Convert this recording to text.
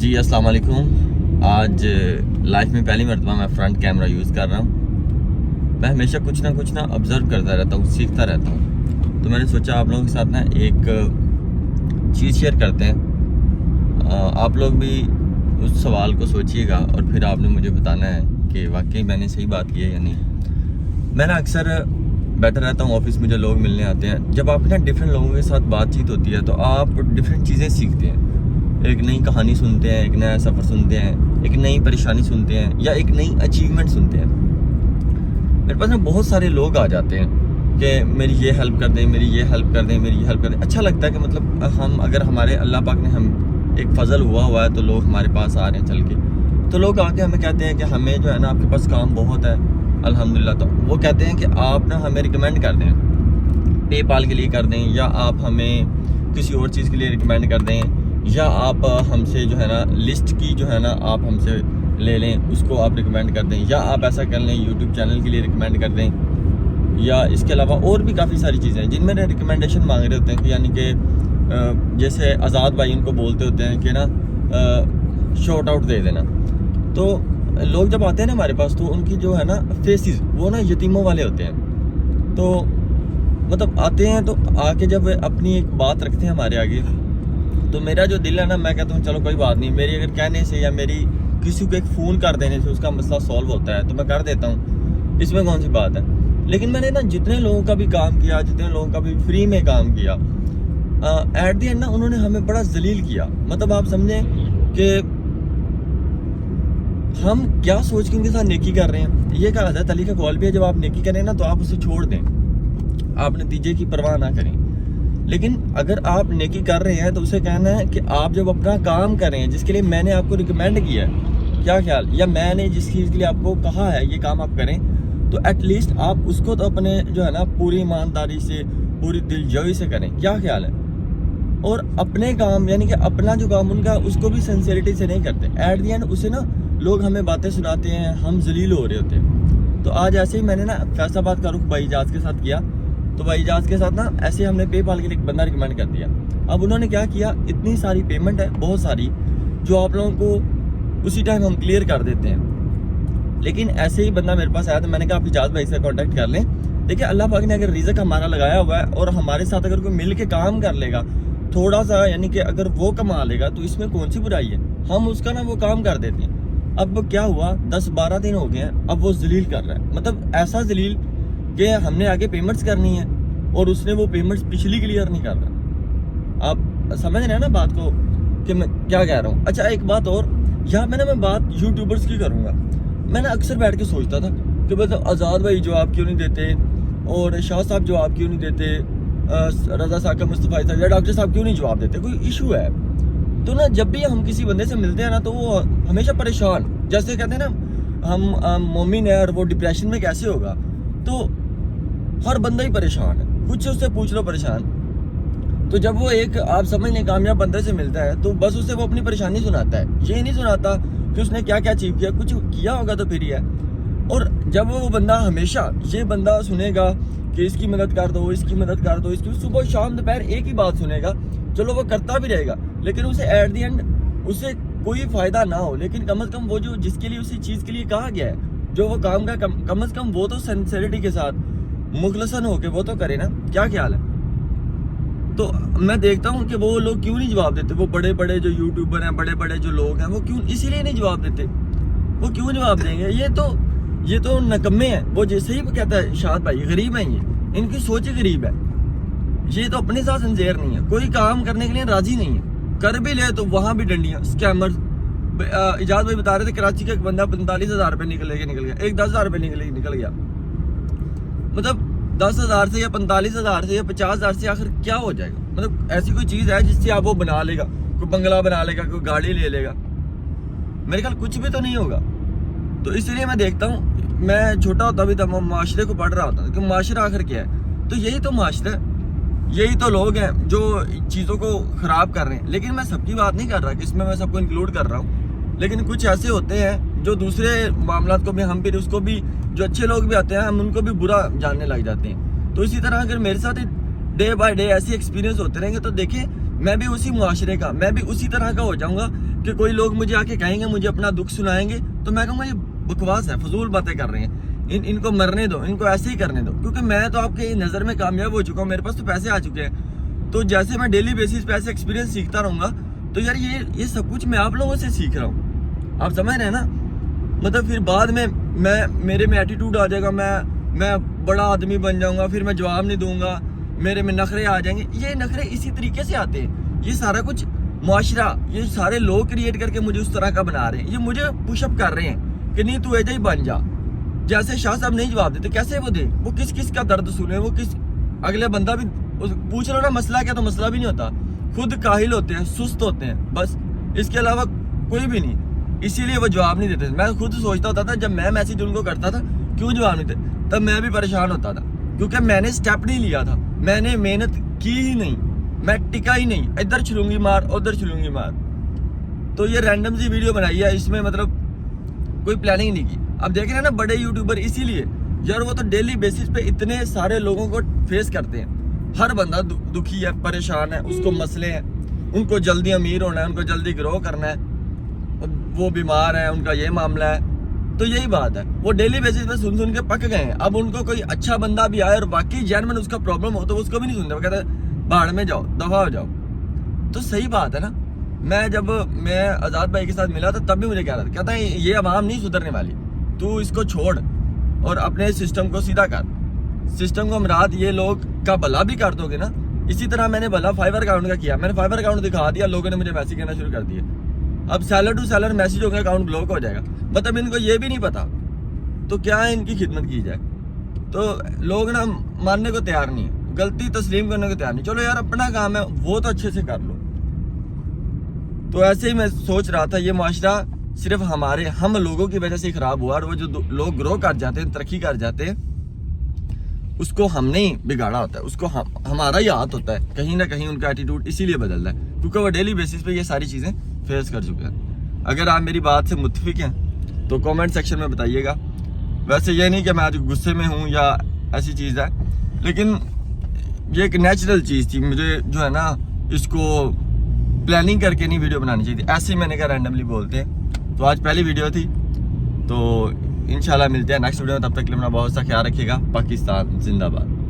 جی السلام علیکم. آج لائف میں پہلی مرتبہ میں فرنٹ کیمرہ یوز کر رہا ہوں. میں ہمیشہ کچھ نہ آبزرو کرتا رہتا ہوں, سیکھتا رہتا ہوں. تو میں نے سوچا آپ لوگوں کے ساتھ نا ایک چیز شیئر کرتے ہیں. آپ لوگ بھی اس سوال کو سوچیے گا اور پھر آپ نے مجھے بتانا ہے کہ واقعی میں نے صحیح بات کی ہے یا نہیں. میں نا اکثر بیٹھا رہتا ہوں آفس میں, جو لوگ ملنے آتے ہیں, جب آپ نا ڈفرینٹ لوگوں کے ساتھ بات چیت ہوتی ہے تو آپ ڈفرینٹ چیزیں سیکھتے ہیں. ایک نئی کہانی سنتے ہیں, ایک نیا سفر سنتے ہیں, ایک نئی پریشانی سنتے ہیں, یا ایک نئی اچیومنٹ سنتے ہیں. میرے پاس نا بہت سارے لوگ آ جاتے ہیں کہ میری یہ ہیلپ کر دیں, میری یہ ہیلپ کر دیں, میری یہ ہیلپ کر دیں. اچھا لگتا ہے کہ مطلب ہم اگر ہمارے اللہ پاک نے ہم ایک فضل ہوا ہے تو لوگ ہمارے پاس آ رہے ہیں چل کے. تو لوگ آ کے ہمیں کہتے ہیں کہ ہمیں جو ہے نا آپ کے پاس کام بہت ہے الحمدللہ. تو وہ کہتے ہیں کہ آپ نا ہمیں ریکمینڈ کر دیں, پے پال کے لیے کر دیں, یا آپ ہمیں کسی اور چیز کے لیے ریکمینڈ کر دیں, یا آپ ہم سے جو ہے نا لسٹ کی جو ہے نا آپ ہم سے لے لیں, اس کو آپ ریکمینڈ کر دیں, یا آپ ایسا کر لیں یوٹیوب چینل کے لیے ریکمینڈ کر دیں. یا اس کے علاوہ اور بھی کافی ساری چیزیں ہیں جن میں ریکمینڈیشن مانگ رہے ہوتے ہیں کہ یعنی کہ جیسے آزاد بھائی ان کو بولتے ہوتے ہیں کہ نا شارٹ آؤٹ دے دینا. تو لوگ جب آتے ہیں نا ہمارے پاس تو ان کی جو ہے نا فیسز وہ نا یتیموں والے ہوتے ہیں. تو مطلب آتے ہیں تو آ کے جب اپنی ایک بات رکھتے ہیں ہمارے آگے, تو میرا جو دل ہے نا میں کہتا ہوں چلو کوئی بات نہیں, میری اگر کہنے سے یا میری کسی کو ایک فون کر دینے سے اس کا مسئلہ سولو ہوتا ہے تو میں کر دیتا ہوں, اس میں کون سی بات ہے. لیکن میں نے نا جتنے لوگوں کا بھی کام کیا, جتنے لوگوں کا بھی فری میں کام کیا, ایٹ دی اینڈ نا انہوں نے ہمیں بڑا ذلیل کیا. مطلب آپ سمجھیں کہ ہم کیا سوچ کے ان کے ساتھ نیکی کر رہے ہیں. یہ کہا جاتا ہے تلی کا کال بھی ہے, جب آپ نیکی کریں نا تو آپ اسے چھوڑ دیں, آپ نتیجے کی پرواہ نہ کریں. لیکن اگر آپ نیکی کر رہے ہیں تو اسے کہنا ہے کہ آپ جب اپنا کام کر رہے ہیں جس کے لیے میں نے آپ کو ریکمینڈ کیا ہے, کیا خیال, یا میں نے جس چیز کے لیے آپ کو کہا ہے یہ کام آپ کریں, تو ایٹ لیسٹ آپ اس کو تو اپنے جو ہے نا پوری ایمانداری سے, پوری دلجوئی سے کریں. کیا خیال ہے. اور اپنے کام یعنی کہ اپنا جو کام ان کا اس کو بھی سنسیئرٹی سے نہیں کرتے. ایٹ دی اینڈ اسے نا لوگ ہمیں باتیں سناتے ہیں, ہم ذلیل ہو رہے ہوتے ہیں. تو آج ایسے ہی میں نے نا فیصل آباد کا رخ بھائی اجاز کے ساتھ کیا. تو بھائی اجاز کے ساتھ نا ایسے ہم نے پے پال کے لیے ایک بندہ ریکمینڈ کر دیا. اب انہوں نے کیا کیا, اتنی ساری پیمنٹ ہے بہت ساری جو آپ لوگوں کو اسی ٹائم ہم کلیئر کر دیتے ہیں. لیکن ایسے ہی بندہ میرے پاس آیا تو میں نے کہا آپ اجاز بھائی سے کانٹیکٹ کر لیں. دیکھیں اللہ پاک نے اگر رزق ہمارا لگایا ہوا ہے اور ہمارے ساتھ اگر کوئی مل کے کام کر لے گا تھوڑا سا, یعنی کہ اگر وہ کما لے گا تو اس میں کون سی برائی ہے. ہم اس کا نا وہ کام کر دیتے ہیں. اب کیا ہوا, 10-12 دن ہو گئے ہیں, اب وہ ذلیل کر رہا ہے. مطلب ایسا ذلیل کہ ہم نے آگے پیمنٹس کرنی ہے اور اس نے وہ پیمنٹس پچھلی کلیئر نہیں کر رہا. آپ سمجھ رہے ہیں نا بات کو کہ میں کیا کہہ رہا ہوں. اچھا ایک بات اور, یہاں میں بات یوٹیوبرز کی کروں گا. میں نے اکثر بیٹھ کے سوچتا تھا کہ مطلب آزاد بھائی جواب کیوں نہیں دیتے, اور شاہ صاحب جواب کیوں نہیں دیتے, رضا صاحب, مصطفیٰ صاحب یا ڈاکٹر صاحب کیوں نہیں جواب دیتے, کوئی ایشو ہے. تو نا جب بھی ہم کسی بندے سے ملتے ہیں نا تو وہ ہمیشہ پریشان, جیسے کہتے ہیں نا ہم مومن ہیں اور وہ ڈپریشن میں کیسے ہوگا. تو ہر بندہ ہی پریشان ہے, کچھ اس سے پوچھ لو پریشان. تو جب وہ ایک آپ سمجھ لیں کامیاب بندے سے ملتا ہے تو بس اسے وہ اپنی پریشانی سناتا ہے, یہ نہیں سناتا کہ اس نے کیا کیا اچیو کیا, کچھ کیا ہوگا تو پھر ہی ہے. اور جب وہ بندہ ہمیشہ یہ بندہ سنے گا کہ اس کی مدد کر دو, اس کی مدد کر دو, اس کی صبح شام دوپہر ایک ہی بات سنے گا, چلو وہ کرتا بھی رہے گا لیکن اسے ایٹ دی اینڈ اسے کوئی فائدہ نہ ہو. لیکن کم از کم وہ جو جس کے لیے اسی چیز کے لیے کہا گیا ہے, جو وہ کام کا کم از کم وہ تو سنسیئرٹی کے ساتھ مخلصاً ہو کے وہ تو کرے نا. کیا خیال ہے. تو میں دیکھتا ہوں کہ وہ لوگ کیوں نہیں جواب دیتے, وہ بڑے بڑے جو یوٹیوبر ہیں, بڑے بڑے جو لوگ ہیں, وہ کیوں اسی لیے نہیں جواب دیتے. وہ کیوں جواب دیں گے, یہ تو نکمے ہیں. وہ جیسے ہی کہتا ہے شاد بھائی غریب ہیں, یہ ان کی سوچ غریب ہے. یہ تو اپنے ساتھ سنسیئر نہیں ہے, کوئی کام کرنے کے لیے راضی نہیں ہے, کر بھی لے تو وہاں بھی ڈنڈیاں, اسکیمر. اجاز بھائی بتا رہے تھے کراچی کا ایک بندہ 45,000 روپے نکل گیا, ایک 10,000 روپے نکل گیا. مطلب 10,000 سے یا 45,000 سے یا 50,000 سے آخر کیا ہو جائے گا. مطلب ایسی کوئی چیز ہے جس سے آپ وہ بنا لے گا, کوئی بنگلہ بنا لے گا, کوئی گاڑی لے لے گا, میرے خیال کچھ بھی تو نہیں ہوگا. تو اس لیے میں دیکھتا ہوں, میں چھوٹا ہوتا بھی تھا معاشرے کو پڑھ رہا ہوتا کہ معاشرہ آخر کیا ہے. تو یہی تو معاشرہ ہے, یہی تو لوگ ہیں جو چیزوں کو خراب کر رہے ہیں. لیکن میں سب کی بات نہیں کر رہا کہ اس میں سب کو انکلوڈ کر رہا ہوں, لیکن کچھ ایسے ہوتے ہیں جو دوسرے معاملات کو بھی ہم پھر اس کو بھی, جو اچھے لوگ بھی آتے ہیں ہم ان کو بھی برا جاننے لگ جاتے ہیں. تو اسی طرح اگر میرے ساتھ ڈے بائی ڈے ایسے ایکسپیرینس ہوتے رہیں گے تو دیکھیں میں بھی اسی معاشرے کا، میں بھی اسی طرح کا ہو جاؤں گا کہ کوئی لوگ مجھے آ کے کہیں گے، مجھے اپنا دکھ سنائیں گے، تو میں کہوں گا یہ بکواس ہے، فضول باتیں کر رہے ہیں، ان کو مرنے دو، ان کو ایسے ہی کرنے دو، کیونکہ میں تو آپ کے نظر میں کامیاب ہو چکا ہوں، میرے پاس تو پیسے آ چکے ہیں۔ تو جیسے میں ڈیلی بیسس پہ ایسے ایکسپیرینس سیکھتا رہوں گا، تو یار یہ سب کچھ میں آپ لوگوں سے سیکھ رہا ہوں، آپ سمجھ رہے ہیں نا؟ مطلب پھر بعد میں میرے میں ایٹیٹیوڈ آ جائے گا، میں بڑا آدمی بن جاؤں گا، پھر میں جواب نہیں دوں گا، میرے میں نخرے آ جائیں گے۔ یہ نخرے اسی طریقے سے آتے ہیں، یہ سارا کچھ معاشرہ، یہ سارے لوگ کریٹ کر کے مجھے اس طرح کا بنا رہے ہیں، یہ مجھے پش اپ کر رہے ہیں کہ نہیں تو ایجا ہی بن جا۔ جیسے شاہ صاحب نہیں جواب دیتے، کیسے وہ دے؟ وہ کس کا درد سنے، وہ اگلے بندہ بھی پوچھ رہا نا مسئلہ کیا، تو مسئلہ بھی نہیں ہوتا، خود کاہل ہوتے ہیں، سست ہوتے ہیں، بس اس کے علاوہ کوئی بھی نہیں، اسی لیے وہ جواب نہیں دیتے۔ میں خود سوچتا ہوتا تھا جب میں میسیج ان کو کرتا تھا کیوں جواب نہیں دیتے، تب میں بھی پریشان ہوتا تھا، کیونکہ میں نے سٹیپ نہیں لیا تھا، میں نے محنت کی ہی نہیں، میں ٹکا ہی نہیں، ادھر چھلونگی مار ادھر چھلونگی مار۔ تو یہ رینڈم سی ویڈیو بنائی ہے، اس میں مطلب کوئی پلاننگ نہیں کی۔ اب دیکھ رہے ہیں نا بڑے یوٹیوبر، اسی لیے یار وہ تو ڈیلی بیسس پہ اتنے سارے لوگوں کو فیس کرتے ہیں، ہر بندہ دکھی ہے، پریشان ہے، اس کو مسئلے ہیں، ان کو جلدی امیر ہونا ہے، ان کو جلدی گرو کرنا ہے، وہ بیمار ہے، ان کا یہ معاملہ ہے۔ تو یہی بات ہے، وہ ڈیلی بیسس پہ سن کے پک گئے ہیں۔ اب ان کو کوئی اچھا بندہ بھی آئے اور واقعی جینوین اس کا پرابلم ہو تو اس کو بھی نہیں سنتے، وہ کہتے ہیں بھاڑ میں جاؤ، دفعہ ہو جاؤ۔ تو صحیح بات ہے نا۔ جب میں آزاد بھائی کے ساتھ ملا تھا تب بھی مجھے کہہ رہا تھا، کہتا ہے یہ عوام نہیں سدھرنے والی، تو اس کو چھوڑ اور اپنے سسٹم کو سیدھا کر، سسٹم کو مراد یہ لوگ کا بھلا بھی کر دو گے نا۔ اسی طرح میں نے بھلا فائبر اکاؤنٹ کا کیا، میں نے فائبر اکاؤنٹ دکھا دیا، لوگوں نے مجھے میسیج کرنا شروع کر دیا، اب سیلر ٹو سیلر میسیج ہو گیا، اکاؤنٹ بلاک ہو جائے گا، مطلب ان کو یہ بھی نہیں پتا، تو کیا ان کی خدمت کی جائے؟ تو لوگ نا ماننے کو تیار نہیں ہے، غلطی تسلیم کرنے کو تیار نہیں، چلو یار اپنا کام ہے وہ تو اچھے سے کر لو۔ تو ایسے ہی میں سوچ رہا تھا یہ معاشرہ صرف ہم لوگوں کی وجہ سے خراب ہوا، اور وہ جو لوگ گرو کر جاتے ہیں، ترقی کر جاتے ہیں، اس کو ہم نے بگاڑا ہوتا ہے، اس کو ہمارا ہی ہاتھ ہوتا ہے، کہیں نہ کہیں ان کا ایٹیٹیوڈ اسی لیے بدل رہا ہے، کیونکہ وہ ڈیلی بیسس پہ یہ ساری چیزیں فیس کر چکے ہیں۔ اگر آپ میری بات سے متفق ہیں تو کامنٹ سیکشن میں بتائیے گا۔ ویسے یہ نہیں کہ میں آج غصے میں ہوں یا ایسی چیز ہے، لیکن یہ ایک نیچرل چیز تھی، مجھے جو ہے نا اس کو پلاننگ کر کے نہیں ویڈیو بنانی چاہیے تھی، ایسے ہی میں نے کہا رینڈملی بولتے ہیں۔ تو آج پہلی ویڈیو تھی، تو انشاءاللہ ملتے ہیں نیکسٹ ویڈیو میں، تب تک کے لیے اپنا بہت سا خیال رکھیے گا۔ پاکستان زندہ باد۔